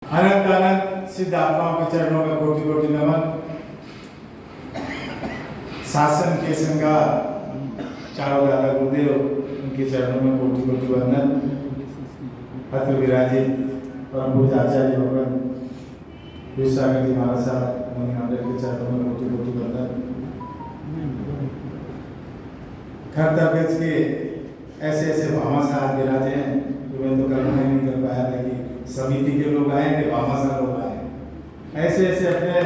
अनंत अनंत सिद्ध आत्माओं के चरणों में कोटि कोटि नमन। शासन के श्रृंगार चारों दादा गुरुदेव उनके चरणों में कोटि कोटि वंदन। पत्र विराजित परम पूज्य आचार्य भगवान विश्वामित्र महाराज साहब मुनि मंडल के चरणों में कोटि कोटि वंदन। कर्तव्य के ऐसे ऐसे भामाशाह विराजे हैं जो मैं तो कल्पना ही नहीं कर पाया था कि समिति के लोग आए कि भामाशाह लोग आए। ऐसे ऐसे अपने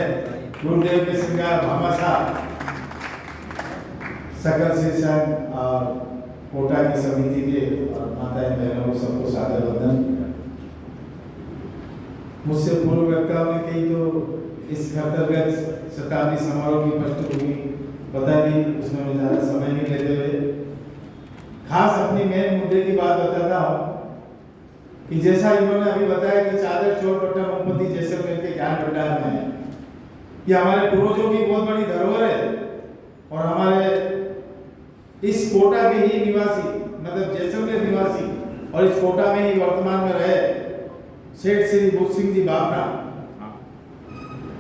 गुरुदेव के श्रृंगार भामाशाह सकल शिक्षण और कोटा की समिति के और माताएं बहनों को सबको सादर वंदन। मुझसे पूर्व वक्ताओं ने कही तो इस कर्तव्य शताब्दी समारोह की पृष्ठभूमि बता दी, उसमें मैं ज़्यादा समय नहीं लेते हुए खास अपनी मेन मुद्दे की बात बताता हूँ कि जैसा इन्होंने अभी बताया कि चादर चोर पट्टा मुमपति जैसलमेर के ज्ञान भंडार में है। ये हमारे पूर्वजों की बहुत बड़ी धरोहर है और हमारे इस कोटा के ही निवासी मतलब जैसलमेर निवासी और इस कोटा में ही वर्तमान में रहे सेठ श्री बुद्ध सिंह जी बाबना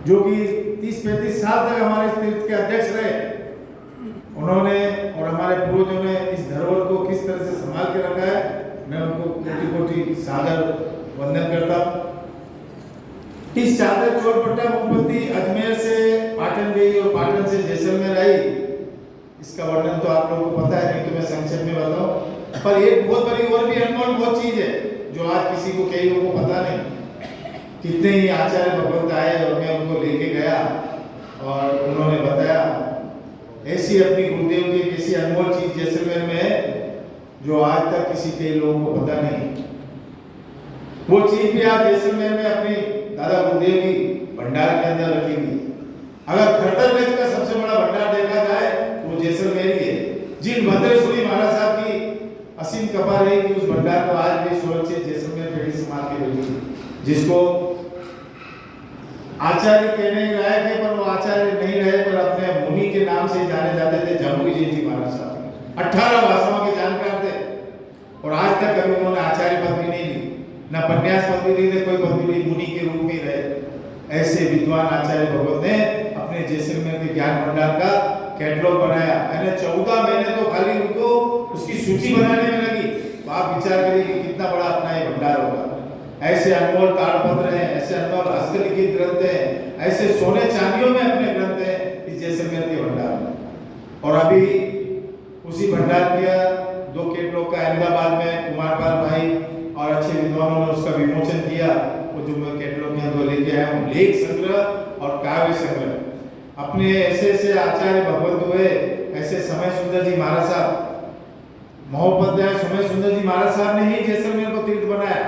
जो कि 30-35 साल तक हमारे इस तीर्थ के अध्यक्ष रहे। उन्होंने और हमारे पूर्वजों ने इस धरोहर को किस तरह से संभाल के रखा है, मैं उनको कोटि कोटि सादर वंदन करता हूँ। इस चादर चोर पट्टा मुमपति अजमेर से पाटन गई और पाटन से जैसलमेर आई। इसका वर्णन तो आप लोगों को पता है, नहीं तो मैं संक्षेप में बताऊं। पर एक बहुत बड़ी और भी अनमोल बहुत चीज है जो आज किसी को कई लोगों को पता नहीं। कितने ही आचार्य भगवंत आए और मैं उनको लेके गया और उन्होंने बताया ऐसी अपनी गुरुदेव की किसी अनमोल चीज जैसलमेर में है जो आज तक किसी कई लोगों को पता नहीं। वो चीज भी आज जैसलमेर में अपनी दादा गुरुदेव की भंडार के अंदर रखी हुई। अगर खरतरगंज का सबसे बड़ा भंडार देखा जाए तो वो जैसलमेर ही है। जिन भद्रेश्वरी महाराज साहब की असीम कृपा रही कि उस भंडार को आज भी सुरक्षित जैसलमेर पेड़ी संभाल के रखी, जिसको आचार्य कहने लायक है पर वो आचार्य नहीं रहे पर अपने मुनि के नाम से जाने जाते थे। जम्मू जी महाराज साहब 18 भाषाओं के जानकार थे और आज तक कभी उन्होंने आचार्य पद भी नहीं ली, न पन्यास पद भी नहीं थे, कोई पद भी नहीं, मुनि के रूप में रहे। ऐसे विद्वान आचार्य भगवत ने अपने जैसलमेर के ज्ञान भंडार का कैटलॉग बनाया। मैंने 14 महीने तो खाली उनको उसकी सूची बनाने में लगी। तो आप विचार करिए कि कितना बड़ा अपना ये भंडार होगा। ऐसे अनमोल ताड़पत्र हैं, ऐसे अनमोल हस्तलिखित ग्रंथ हैं, ऐसे सोने चांदियों में अपने ग्रंथ हैं इस जैसलमेर के भंडार में। और अभी उसी भंडार के 2 कैटलॉग का अहमदाबाद में कुमारपाल भाई और अच्छे विद्वानों ने उसका विमोचन किया। वो जो मैं कैटलॉग यहाँ 2 लेके आया हूँ, लेख संग्रह और काव्य संग्रह। अपने ऐसे ऐसे आचार्य भगवंत हुए, ऐसे समय सुंदर जी महाराज साहब, महोपाध्याय समय सुंदर जी महाराज साहब ने ही जैसलमेर को तीर्थ बनाया।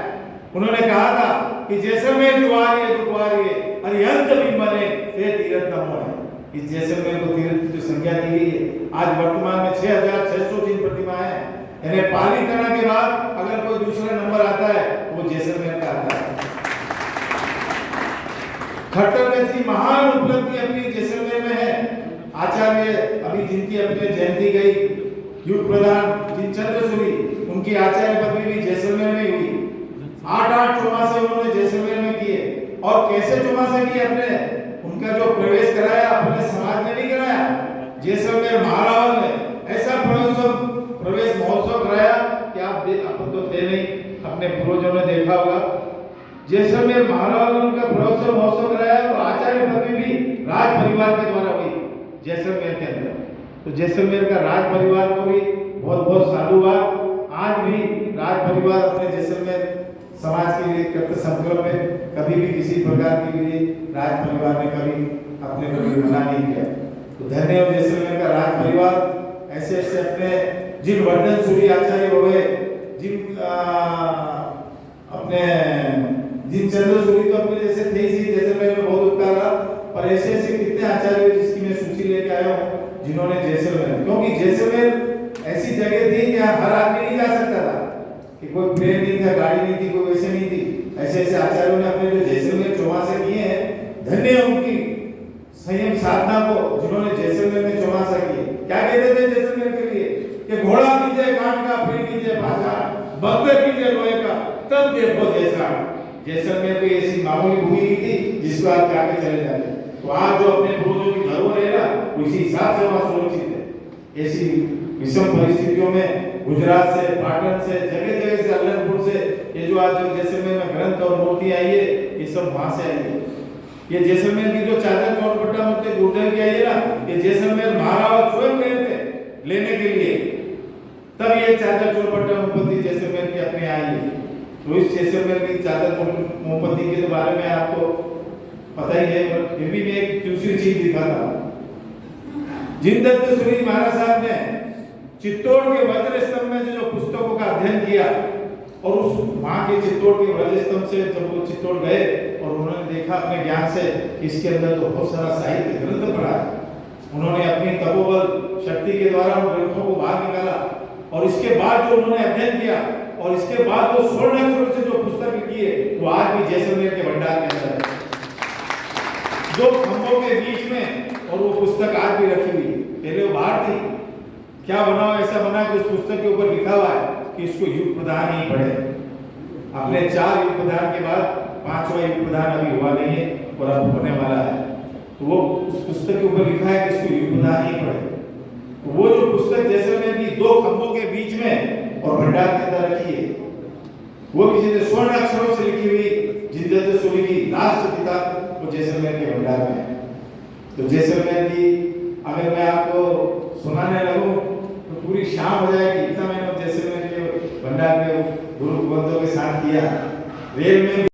उन्होंने कहा था कि जैसलमेर जुआरी दुआरी अरिहंत बिंबने ये तीर्थ नमो है। इस जैसलमेर को तीर्थ की जो संज्ञा दी गई है, आज वर्तमान में 6600 जिन प्रतिमाएं हैं, यानी पाली करने के बाद अगर कोई दूसरा नंबर आता है वो जैसलमेर का आता है। खट्टरगंज की महान उपलब्धि अपनी जैसलमेर में है। आचार्य अभी जिनकी अपने जयंती गई, युग प्रधान जिन चंद्रसूरी, उनकी आचार्य पदवी भी जैसलमेर में हुई। 8 चौमासे उन्होंने जैसलमेर में किए। और कैसे चौमासे किए? अपने उनका जो प्रवेश कराया अपने समाज ने नहीं कराया, जैसलमेर महारावल ने ऐसा प्रवेश महोत्सव कराया कि आप अपन तो थे नहीं, अपने पूर्वजों ने देखा होगा। जैसलमेर महारावल ने उनका प्रवेश महोत्सव कराया और आचार्य पदवी भी राज परिवार के द्वारा हुई जैसलमेर के अंदर। तो जैसलमेर का राज परिवार को भी बहुत बहुत साधुवाद। आज भी राज परिवार अपने जैसलमेर समाज के लिए करते संकल्प में कभी भी किसी प्रकार के लिए राज परिवार ने कभी अपने को मना नहीं किया। तो धन्य हो जैसलमेर का राज परिवार। ऐसे ऐसे अपने जिन वर्धन सूरी आचार्य हुए, जिन अपने जिन चंद्रसूरी तो अपने जैसे थे ही जैसलमेर में बहुत उपकार रहा, पर ऐसे ऐसे कितने आचार्य जिसकी मैं सूची लेके आया हूँ जिन्होंने जैसलमेर, क्योंकि जैसलमेर ऐसी जगह थी जहाँ हर आदमी नहीं जा सकता था, कि कोई प्लेन नहीं था, गाड़ी नहीं थी, कोई वैसे नहीं थी। ऐसे ऐसे आचार्यों ने अपने जो जैसलमेर चौमासे किए हैं, धन्य उनकी संयम साधना को जिन्होंने जैसलमेर में चौमासा किए। क्या कहते थे जैसलमेर के लिए कि घोड़ा कीजिए काठ का, फिर कीजिए भाषा, भक्त कीजिए लोहे का, तब देखो जैसा। जैसलमेर कोई ऐसी मामूली भूमि नहीं थी जिसको आप जाके चले जाते। तो आज जो अपने पूर्वजों की धरोहर है ना, उसी हिसाब से वहाँ सुरक्षित है। ऐसी विषम परिस्थितियों में गुजरात से, पाटन से, जगह जगह से, अल्लाहपुर से, ये जो आज जो जैसलमेर में ग्रंथ और मूर्ति आई है, ये सब वहाँ से आई है। ये जैसलमेर की जो चादर चौपटा मूर्ति गुरुदेव की आई है ना, ये जैसलमेर महाराज स्वयं गए थे लेने के लिए, तब ये चादर चौपटा मूर्ति जैसलमेर की अपने आई है। तो इस जैसलमेर की चादर मूर्ति के बारे में आपको पता ही है, पर फिर भी मैं एक दूसरी चीज दिखाता हूँ। जिनदत्त सूरी महाराज साहब ने चित्तौड़ के वज्र स्तंभ में जो पुस्तकों का अध्ययन किया, और उस वहाँ के चित्तौड़ के वज्र स्तंभ से जब वो चित्तौड़ गए और उन्होंने देखा अपने ज्ञान से, इसके अंदर तो बहुत सारा साहित्य ग्रंथ पढ़ा है। उन्होंने अपनी तपोबल शक्ति के द्वारा उन ग्रंथों को बाहर निकाला, और इसके बाद जो उन्होंने अध्ययन किया, और इसके बाद वो स्वर्ण अक्षरों से जो पुस्तक लिखी है, वो आज भी जैसलमेर के भंडार के अंदर है, दो खंभों के बीच में, और वो पुस्तक आज भी रखी हुई है। पहले वो बाहर थी, क्या बना हो, ऐसा बना कि उस पुस्तक के ऊपर लिखा हुआ है कि इसको युग प्रदान ही पढ़े। अपने 4 युग प्रदान के बाद 5वां युग प्रदान अभी हुआ नहीं है और अब होने वाला है। तो वो उस पुस्तक के ऊपर लिखा है कि इसको युग प्रदान ही पढ़े। तो वो जो पुस्तक जैसलमेर की 2 खंभों के बीच में और भंडार के अंदर रखी है, वो किसी ने स्वर्ण अक्षरों से लिखी हुई जिनदत्त सूरी की लास्ट किताब वो जैसलमेर के भंडार में है। तो जैसलमेर की अगर मैं आपको सुनाने लगूं तो पूरी शाम हो जाएगी, इतना मैंने जैसलमेर के भंडार के गुरु बंधुओं के साथ किया। रेल में